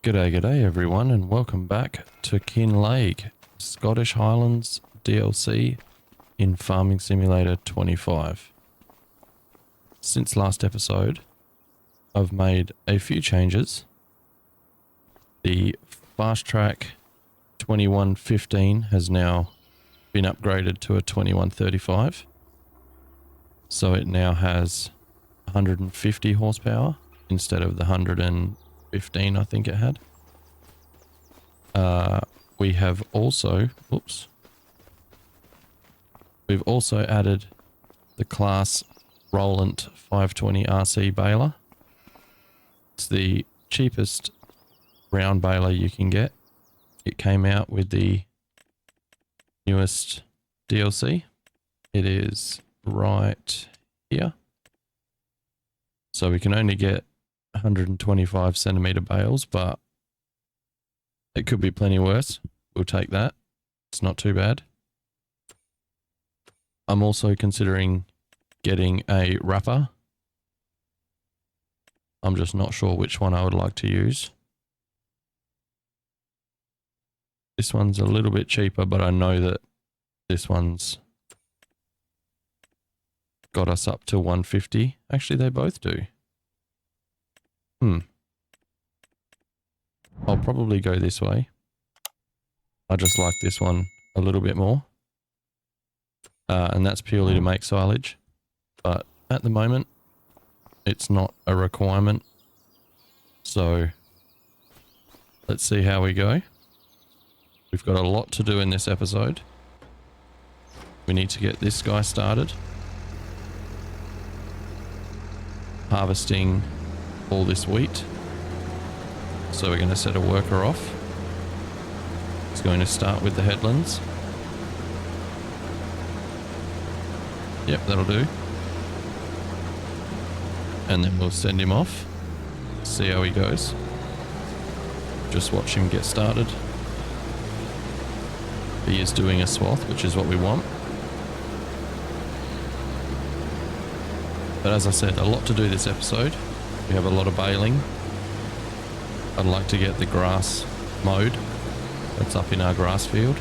G'day everyone, and welcome back to Kinlake, Scottish Highlands DLC in Farming Simulator 25. Since last episode, I've made a few changes. The fast track 2115 has now been upgraded to a 2135. So it now has 150 horsepower instead of the 115 I think it had. We have also, we've also added the class Roland 520 RC baler. It's the cheapest round baler you can get. It came out with the newest DLC. It is right here. So we can only get 125 centimeter bales, but it could be plenty worse. We'll take that. It's not too bad. I'm also considering getting a wrapper. I'm just not sure which one I would like to use. This one's a little bit cheaper, but I know that this one's got us up to 150. Actually, they both do. I'll probably go this way. I just like this one a little bit more. And that's purely to make silage. But at the moment, it's not a requirement. So let's see how we go. We've got a lot to do in this episode. We need to get this guy started. Harvesting all this wheat. So we're going to set a worker off. It's going to start with the headlands. Yep, that'll do. And then we'll send him off. See how he goes. Just watch him get started. He is doing a swath, which is what we want. But as I said, a lot to do this episode. We have a lot of baling. I'd like to get the grass mowed. That's up in our grass field.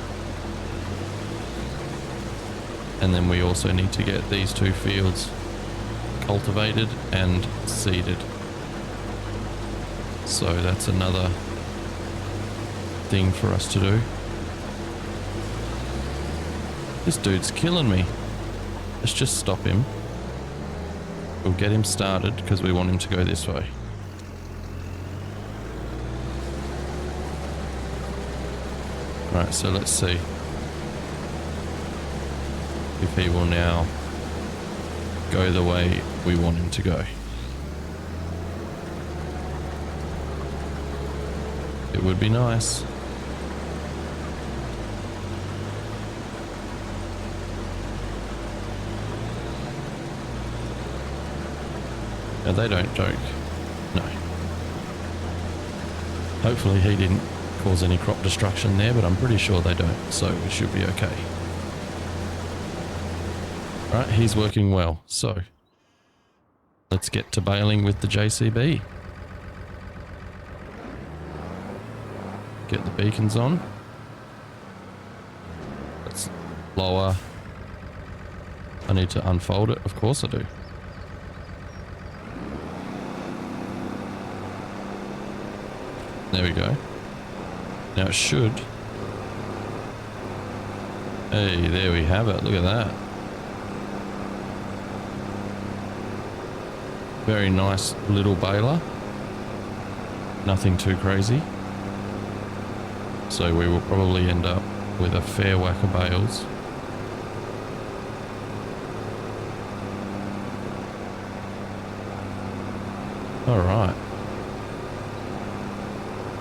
And then we also need to get these two fields cultivated and seeded. So that's another thing for us to do. This dude's killing me. Let's just stop him. We'll get him started because we want him to go this way. Right, so let's see if he will now go the way we want him to go. It would be nice. No, they don't joke. No. Hopefully he didn't cause any crop destruction there, but I'm pretty sure they don't, so we should be okay. Right, he's working well, so let's get to baling with the JCB. Get the beacons on. Let's lower. I need to unfold it, of course I do. There we go. Now it should. Hey, there we have it. Look at that. Very nice little baler. Nothing too crazy. So we will probably end up with a fair whack of bales. Alright.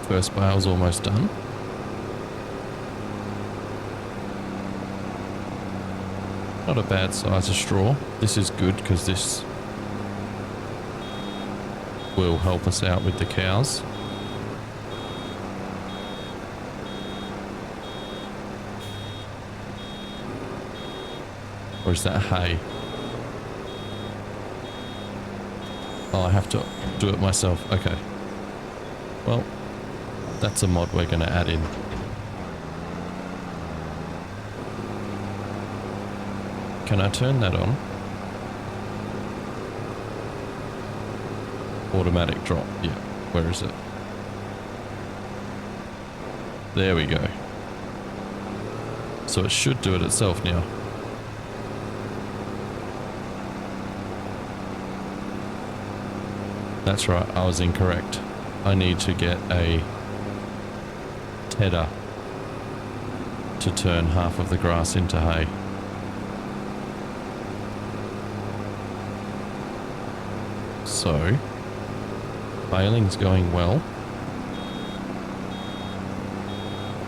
First bale's almost done. Not a bad size of straw. This is good because this will help us out with the cows. Or is that hay? Oh, I have to do it myself. Okay. Well, That's a mod we're going to add in. Can I turn that on? Automatic drop. Yeah. Where is it? There we go. So it should do it itself now. That's right, I was incorrect. I need to get a tedder to turn half of the grass into hay. So, baling's going well.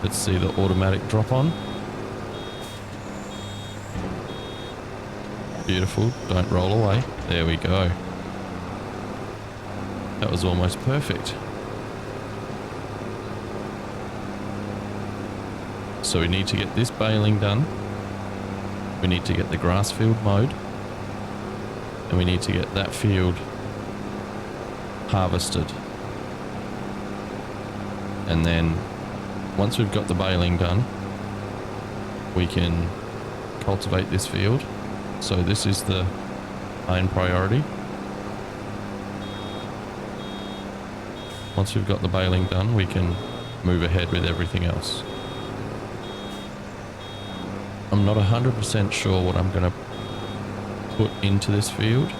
Let's see the automatic drop on. Beautiful, don't roll away. There we go. That was almost perfect. So we need to get this baling done. We need to get the grass field mowed. And we need to get that field harvested. And then once we've got the baling done, we can cultivate this field. So this is the main priority. Once we've got the baling done, we can move ahead with everything else. I'm not 100% sure what I'm going to put into this field.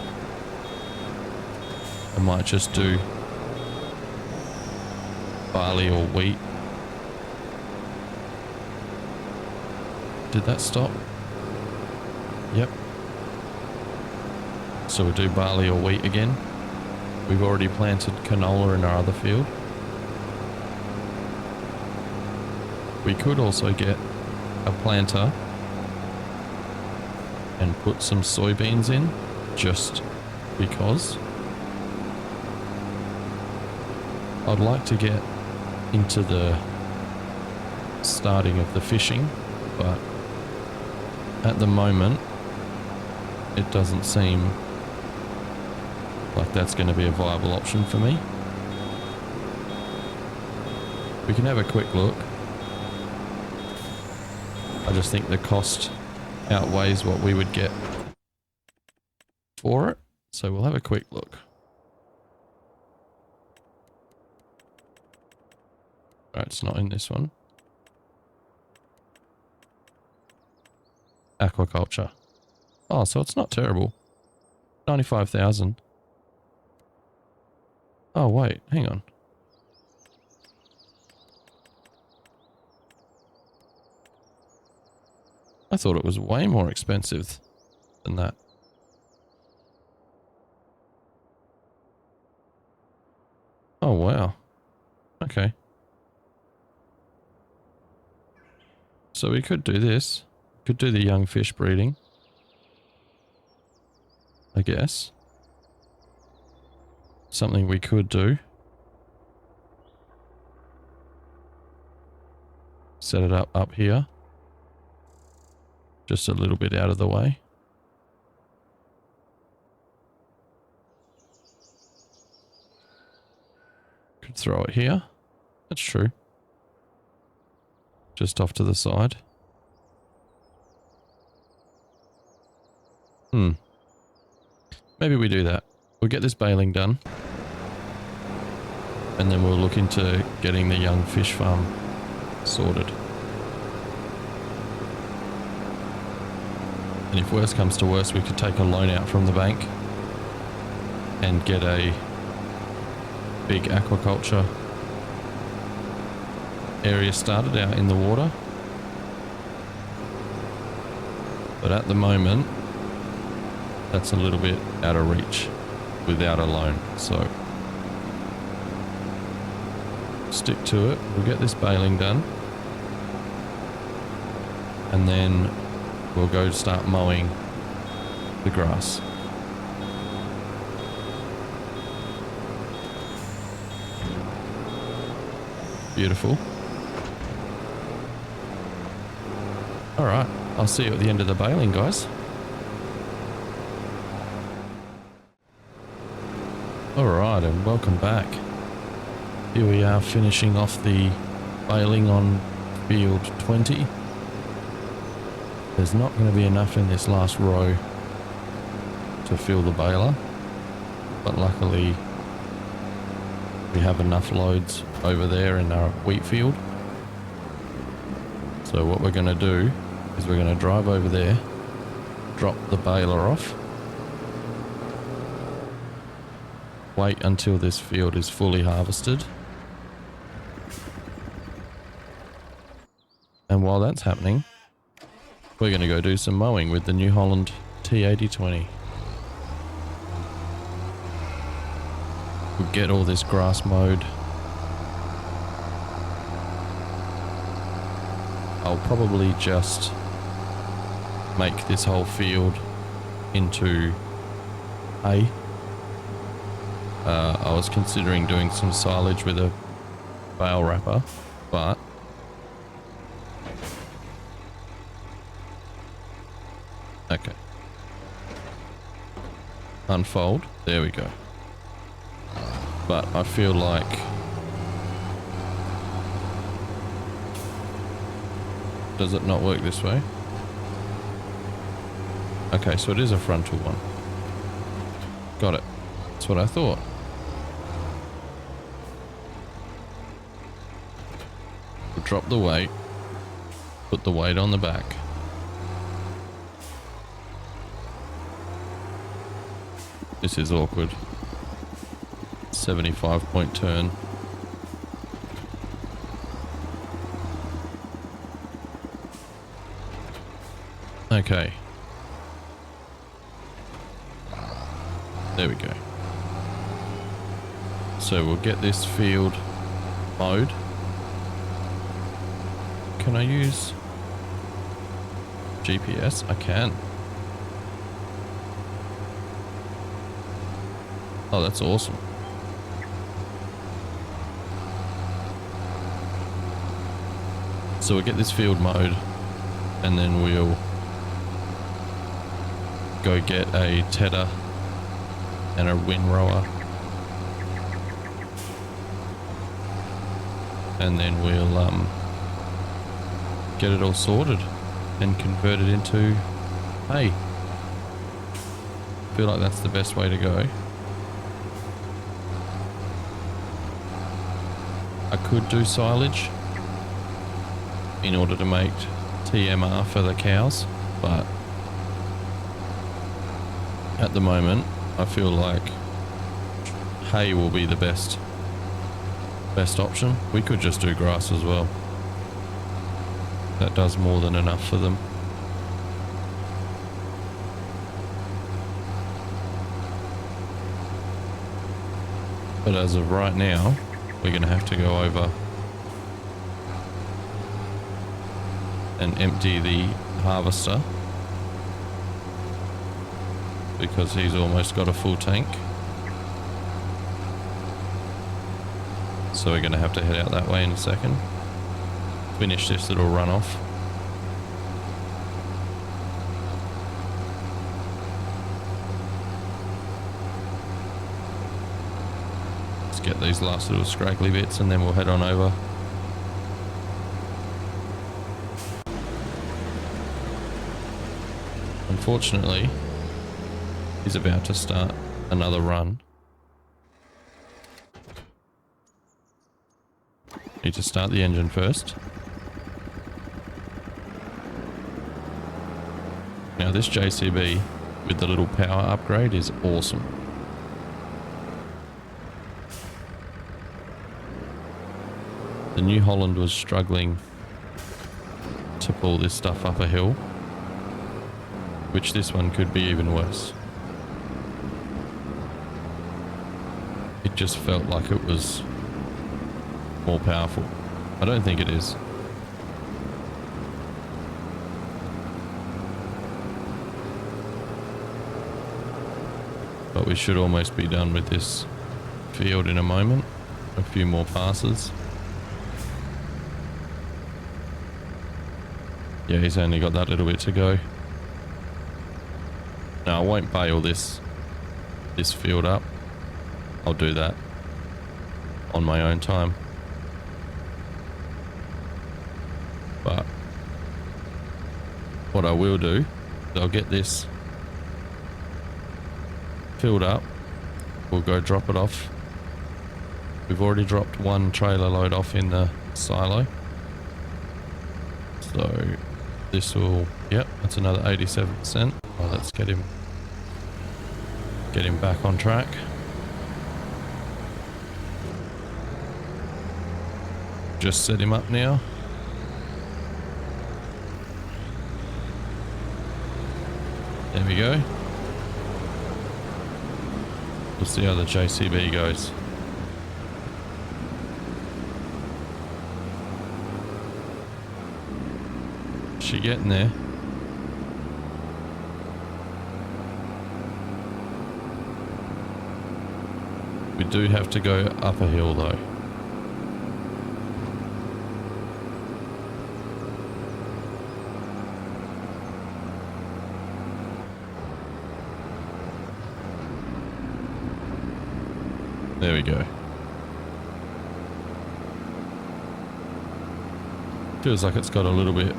I might just do barley or wheat. Did that stop? Yep. So we'll do barley or wheat again. We've already planted canola in our other field. We could also get a planter and put some soybeans in, just because. I'd like to get into the starting of the fishing, but at the moment it doesn't seem like that's going to be a viable option for me. We can have a quick look. I just think the cost outweighs what we would get for it. So we'll have a quick look. Right, it's not in this one. Aquaculture. Oh, so it's not terrible. 95,000. Oh, wait, hang on. I thought it was way more expensive than that. Oh, wow. Okay. So we could do this. Could do the young fish breeding, I guess. Something we could do. Set it up here. Just a little bit out of the way. Could throw it here. That's true. Just off to the side. Maybe we do that. We'll get this baling done. And then we'll look into getting the young fish farm sorted. And if worse comes to worse, we could take a loan out from the bank and get a big aquaculture area started out in the water. But at the moment, that's a little bit out of reach without a loan. So stick to it. We'll get this baling done. And then we'll go start mowing the grass. Beautiful. All right, I'll see you at the end of the baling, guys. All right, and welcome back. Here we are finishing off the baling on field 20. There's not going to be enough in this last row to fill the baler, but luckily we have enough loads over there in our wheat field. So what we're going to do is we're going to drive over there, drop the baler off, wait until this field is fully harvested, and while that's happening, we're going to go do some mowing with the New Holland T8020. We'll get all this grass mowed. I'll probably just make this whole field into hay. I was considering doing some silage with a bale wrapper, but okay. Unfold. There we go. But I feel like does it not work this way? Okay, so it is a frontal one. Got it. That's what I thought. We'll drop the weight, put the weight on the back. This is awkward. 75-point turn. Okay. There we go. So we'll get this field mowed. Can I use GPS? I can. Oh, that's awesome. So we'll get this field mowed and then we'll go get a tedder and a windrower, and then we'll get it all sorted and convert it into hay. I feel like that's the best way to go. I could do silage in order to make TMR for the cows, but at the moment I feel like hay will be the best option. We could just do grass as well. That does more than enough for them. But as of right now, we're going to have to go over and empty the harvester because he's almost got a full tank. So we're going to have to head out that way in a second. Finish this little runoff. Let's get these last little scraggly bits and then we'll head on over. Unfortunately, he's about to start another run. Need to start the engine first. Now this JCB with the little power upgrade is awesome. The New Holland was struggling to pull this stuff up a hill, which this one could be even worse. It just felt like it was more powerful. I don't think it is. But we should almost be done with this field in a moment. A few more passes. Yeah, he's only got that little bit to go. No, I won't bale this field up. I'll do that on my own time. But what I will do is I'll get this filled up. We'll go drop it off. We've already dropped one trailer load off in the silo. So this will, yep, that's another 87%. Well, let's get him back on track. Just set him up now. There we go. We'll see how the JCB goes. She getting there? We do have to go up a hill though. There we go. Feels like it's got a little bit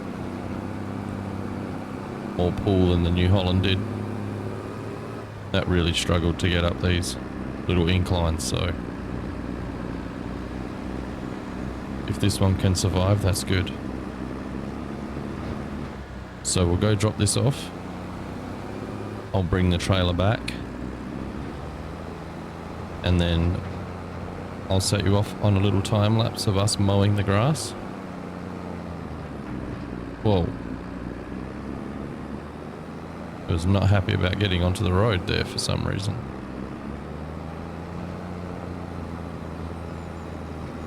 more pull than the New Holland did. That really struggled to get up these little inclines, so if this one can survive, that's good. So we'll go drop this off. I'll bring the trailer back and then I'll set you off on a little time lapse of us mowing the grass. Whoa. I was not happy about getting onto the road there for some reason.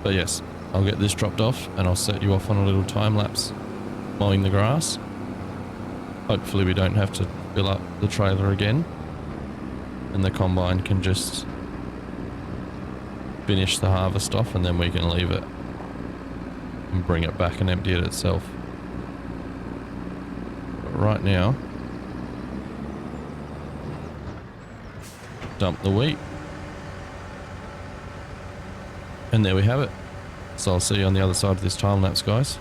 But yes, I'll get this dropped off and I'll set you off on a little time lapse mowing the grass. Hopefully we don't have to fill up the trailer again and the combine can just finish the harvest off and then we can leave it and bring it back and empty it itself. But right now, dump the wheat. And there we have it. So I'll see you on the other side of this time lapse, guys.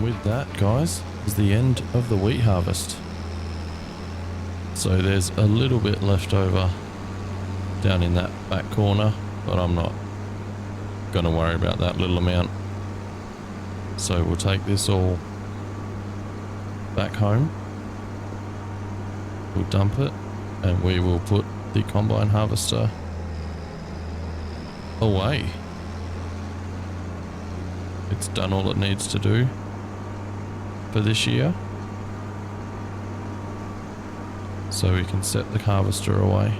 With that, guys, is the end of the wheat harvest. So there's a little bit left over down in that back corner, but I'm not going to worry about that little amount. So we'll take this all back home, we'll dump it, and we will put the combine harvester away. It's done all it needs to do for this year, so we can set the harvester away.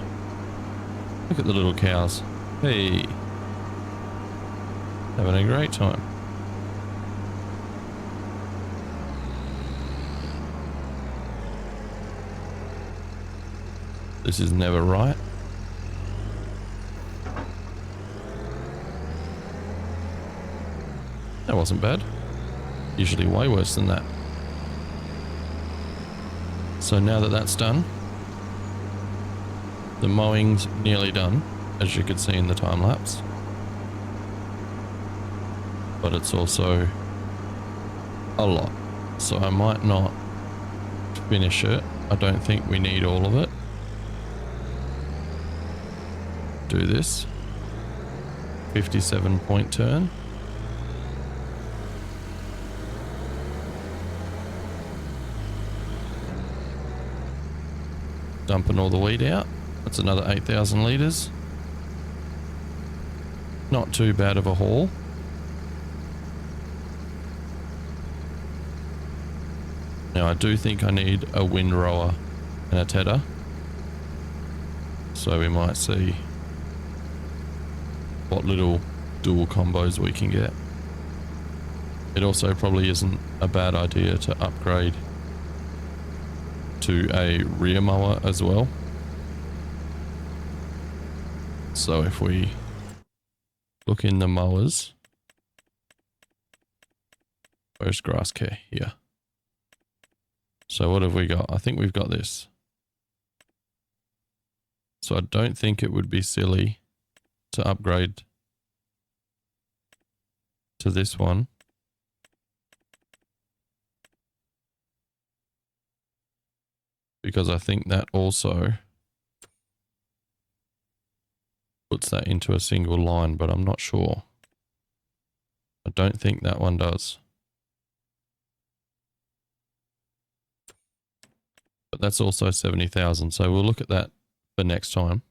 Look at the little cows. Hey, having a great time. This is never right. That wasn't bad. Usually way worse than that. So now that that's done, the mowing's nearly done. as you can see in the time lapse. But it's also a lot. So I might not finish it. I don't think we need all of it. Do this. 57 point turn. Dumping all the weed out. That's another 8,000 litres. Not too bad of a haul. Now I do think I need a windrower and a tedder. So we might see what little dual combos we can get. It also probably isn't a bad idea to upgrade to a rear mower as well. So if we look in the mowers, where's grass care? Here. So what have we got? I think we've got this. So I don't think it would be silly to upgrade to this one. Because I think that also puts that into a single line, but I'm not sure. I don't think that one does. But that's also 70,000, so we'll look at that for next time.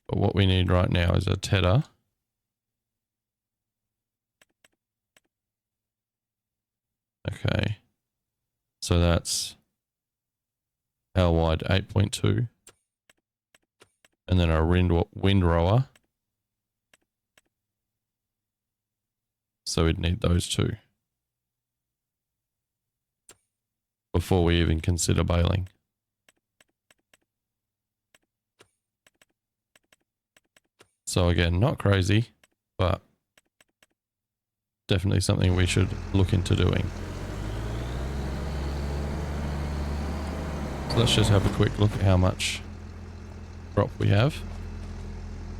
But what we need right now is a tedder. Okay. So that's how wide? 8.2. And then our windrower. So we'd need those two before we even consider baling. So again, not crazy, but definitely something we should look into doing. So let's just have a quick look at how much crop we have.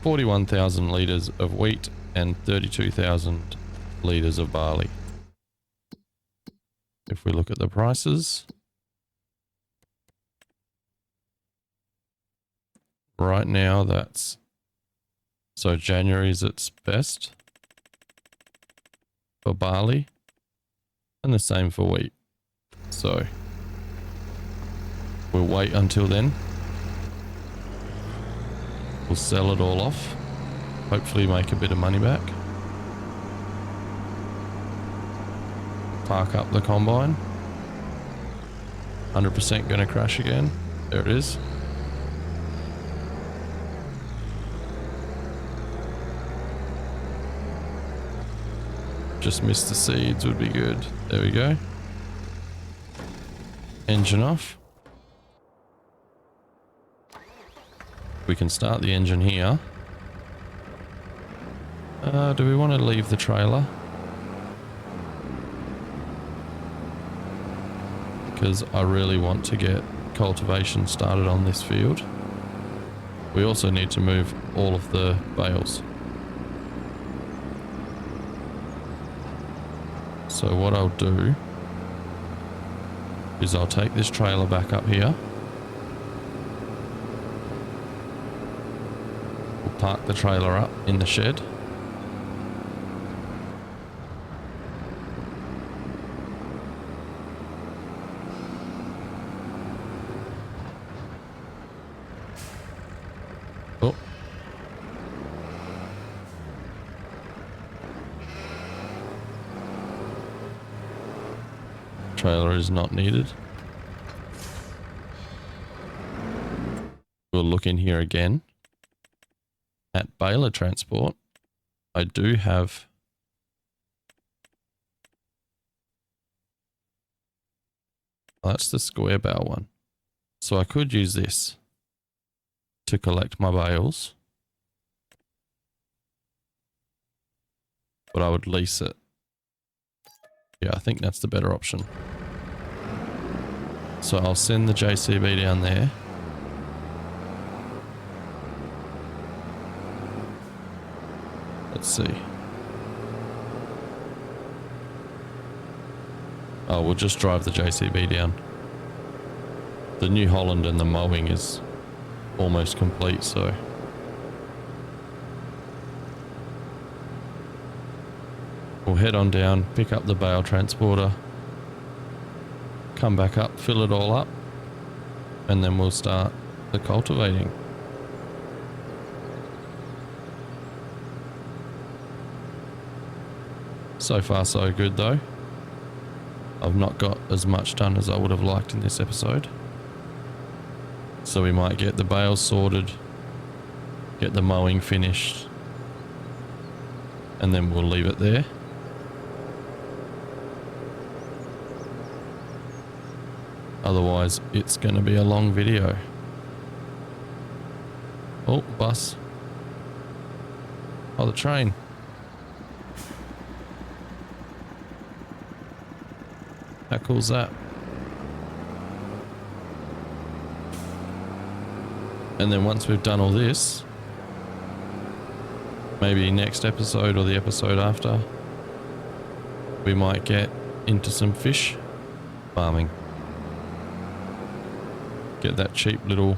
41,000 litres of wheat and 32,000 litres of barley. If we look at the prices, right now that's, so January's its best for barley and the same for wheat. So we'll wait until then. We'll sell it all off, hopefully make a bit of money back. Park up the combine. 100% going to crash again. There it is. Just missed the seeds would be good. There we go. Engine off. We can start the engine here. Do we want to leave the trailer? Because I really want to get cultivation started on this field. We also need to move all of the bales. So what I'll do is I'll take this trailer back up here. We'll park the trailer up in the shed. Oh. Trailer is not needed. We'll look in here again. At baler transport, I do have that's the square bale one. So I could use this to collect my bales, but I would lease it. Yeah, I think that's the better option. So I'll send the JCB down there. Let's see. Oh, we'll just drive the JCB down. The New Holland and the Mowing is almost complete, so... we'll head on down, pick up the bale transporter, come back up, fill it all up, and then we'll start the cultivating. So far so good though. I've not got as much done as I would have liked in this episode. So we might get the bales sorted, get the mowing finished, and then we'll leave it there. Otherwise, it's going to be a long video. Oh, bus. Oh, the train. How cool's that? And then once we've done all this, maybe next episode or the episode after, we might get into some fish farming. Get that cheap little,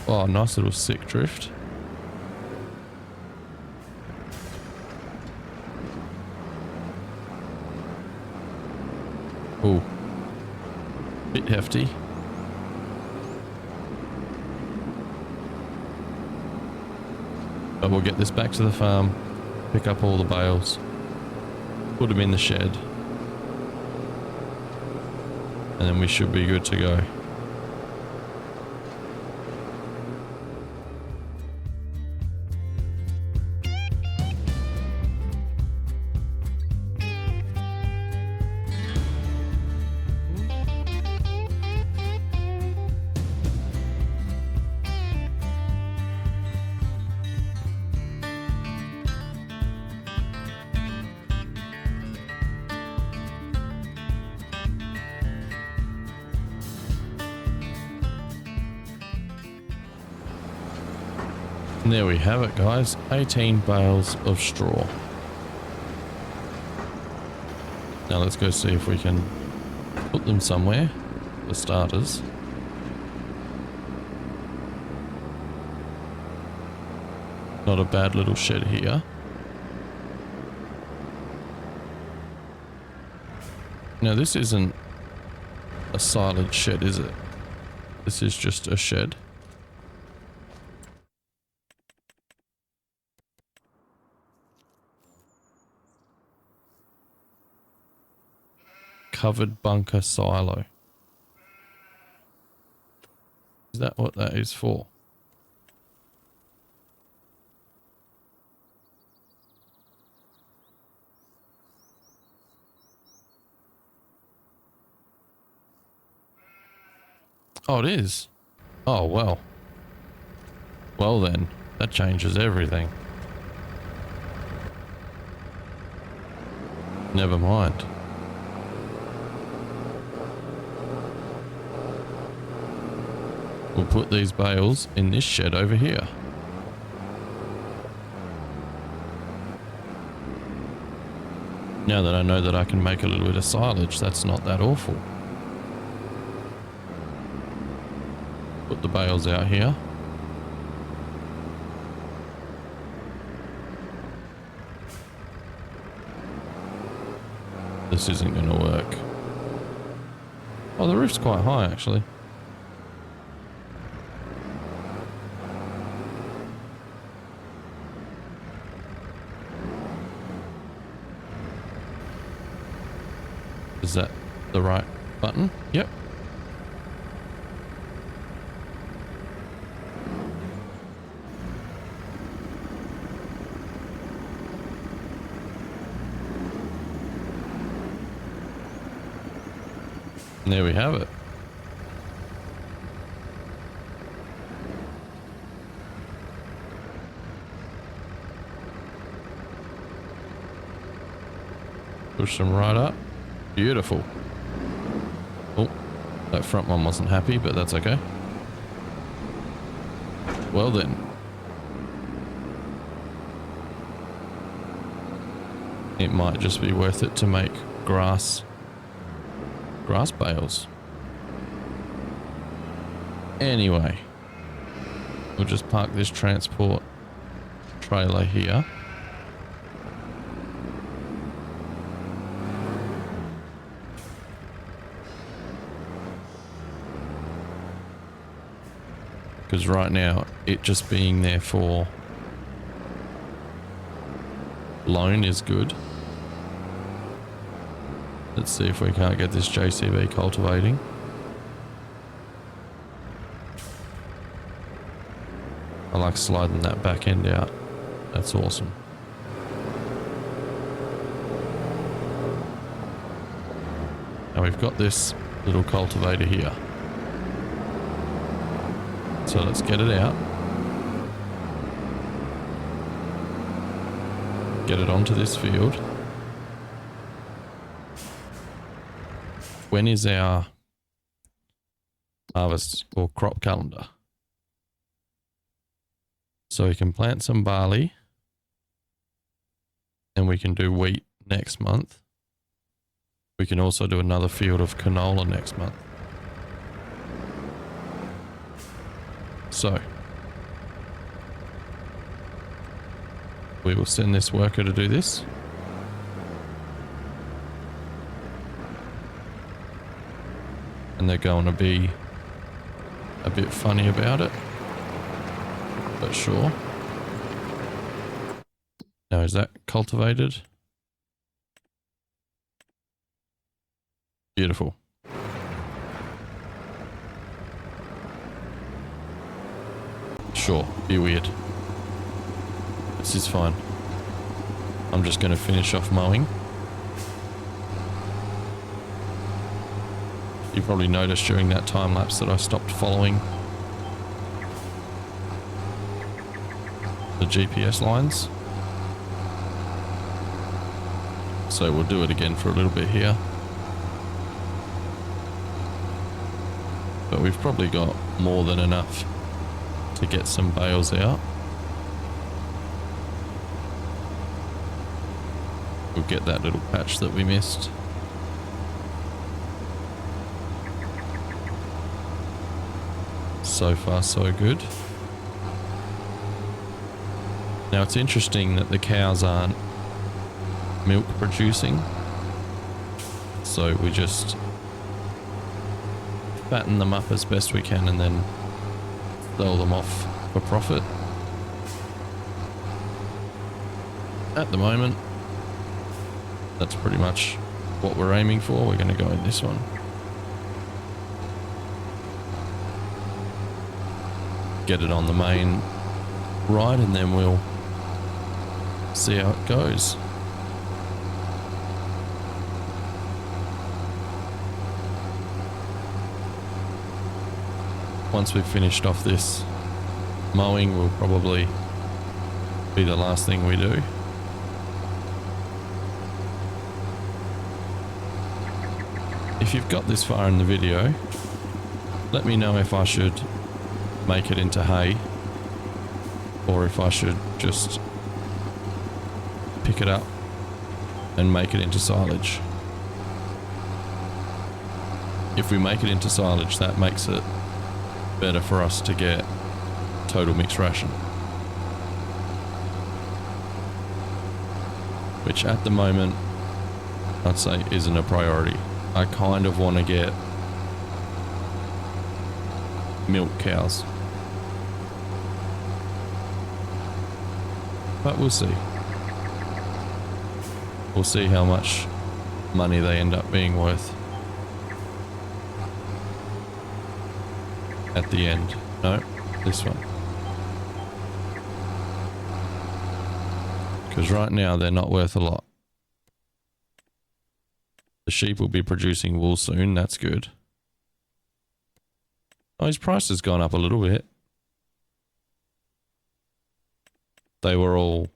oh, nice little sick drift. Oh, bit hefty. But we'll get this back to the farm, pick up all the bales, put them in the shed, and then we should be good to go. And there we have it, guys. 18 bales of straw. Now let's go see if we can put them somewhere, for starters. Not a bad little shed here. Now this isn't a silage shed, is it? This is just a shed. Covered bunker silo. Is that what that is for? Oh, it is. Oh, well. Well then, that changes everything. Never mind. We'll put these bales in this shed over here. Now that I know that I can make a little bit of silage, that's not that awful. Put the bales out here. This isn't going to work. Oh, the roof's quite high actually. Is that the right button? Yep. And there we have it. Push them right up. Beautiful. Oh, that front one wasn't happy, but that's okay. Well then. it might just be worth it to make grass bales. Anyway, we'll just park this transport trailer here. Because right now, it just being there for loan is good. Let's see if we can't get this JCB cultivating. I like sliding that back end out. That's awesome. Now we've got this little cultivator here. So let's get it out. Get it onto this field. When is our harvest or crop calendar? So we can plant some barley and we can do wheat next month. We can also do another field of canola next month. So we will send this worker to do this. And they're going to be a bit funny about it. But sure. Now is that cultivated? Beautiful. Sure, be weird. This is fine. I'm just going to finish off mowing. You probably noticed during that time lapse that I stopped following the GPS lines. So we'll do it again for a little bit here. But we've probably got more than enough to get some bales out. We'll get that little patch that we missed. So far so good. Now it's interesting that the cows aren't milk producing, so we just fatten them up as best we can and then sell them off for profit. At the moment, that's pretty much what we're aiming for. We're going to go in this one. Get it on the main ride and then we'll see how it goes. Once we've finished off this mowing, will probably be the last thing we do. If you've got this far in the video, let me know if I should make it into hay or if I should just pick it up and make it into silage. If we make it into silage, that makes it better for us to get total mixed ration, which at the moment I'd say isn't a priority. I kind of want to get milk cows, but we'll see. We'll see how much money they end up being worth at the end. No, this one. Because right now they're not worth a lot. The sheep will be producing wool soon, that's good. Oh, his price has gone up a little bit. They were all,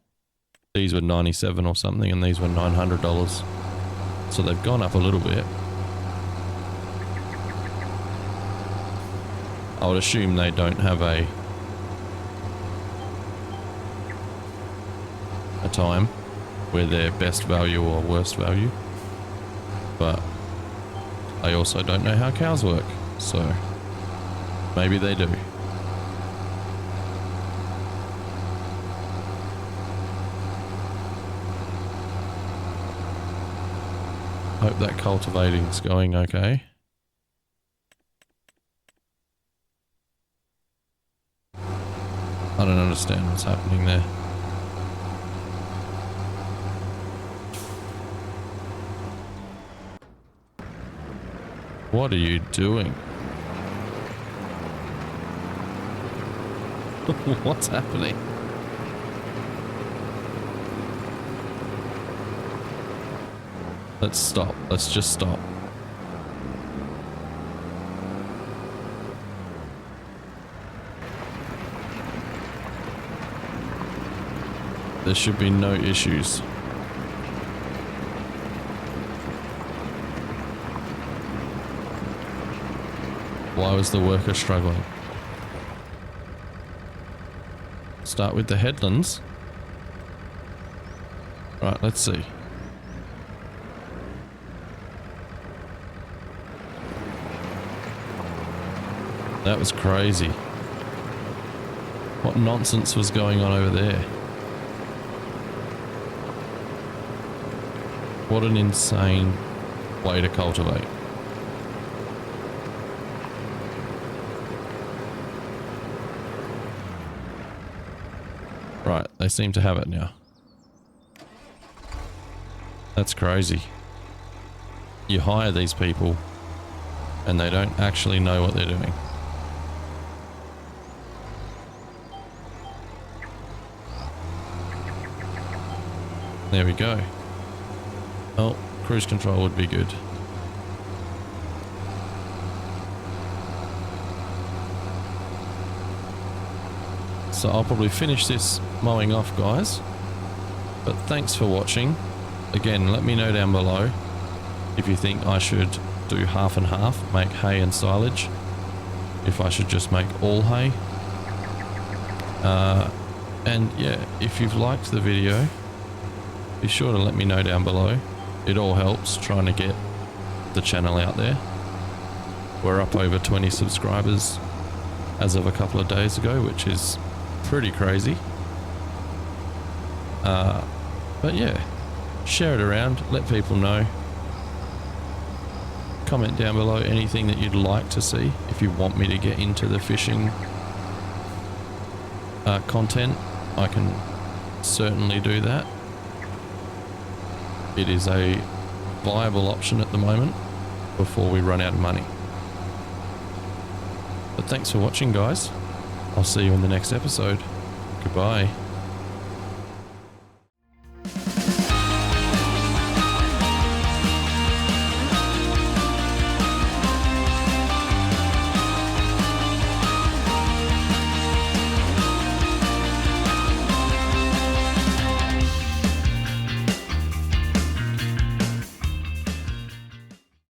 these were 97 or something and these were $900. So they've gone up a little bit. I would assume they don't have a time. where they're best value or worst value. But I also don't know how cows work, so maybe they do. Hope that cultivating's going okay. I don't understand what's happening there. What are you doing? What's happening? Let's stop. Let's just stop. There should be no issues. Why was the worker struggling? Start with the headlands. Right, let's see. That was crazy. What nonsense was going on over there? What an insane way to cultivate. Right, they seem to have it now. That's crazy. You hire these people and they don't actually know what they're doing. There we go. Oh, cruise control would be good. So I'll probably finish this mowing off, guys. But thanks for watching. Again, let me know down below if you think I should do half and half, make hay and silage. If I should just make all hay. And yeah, if you've liked the video, be sure to let me know down below. It all helps trying to get the channel out there. We're up over 20 subscribers as of a couple of days ago, which is pretty crazy. But yeah, share it around, let people know. Comment down below anything that you'd like to see. If you want me to get into the fishing content, I can certainly do that. It is a viable option at the moment before we run out of money. But thanks for watching, guys. I'll see you in the next episode. Goodbye.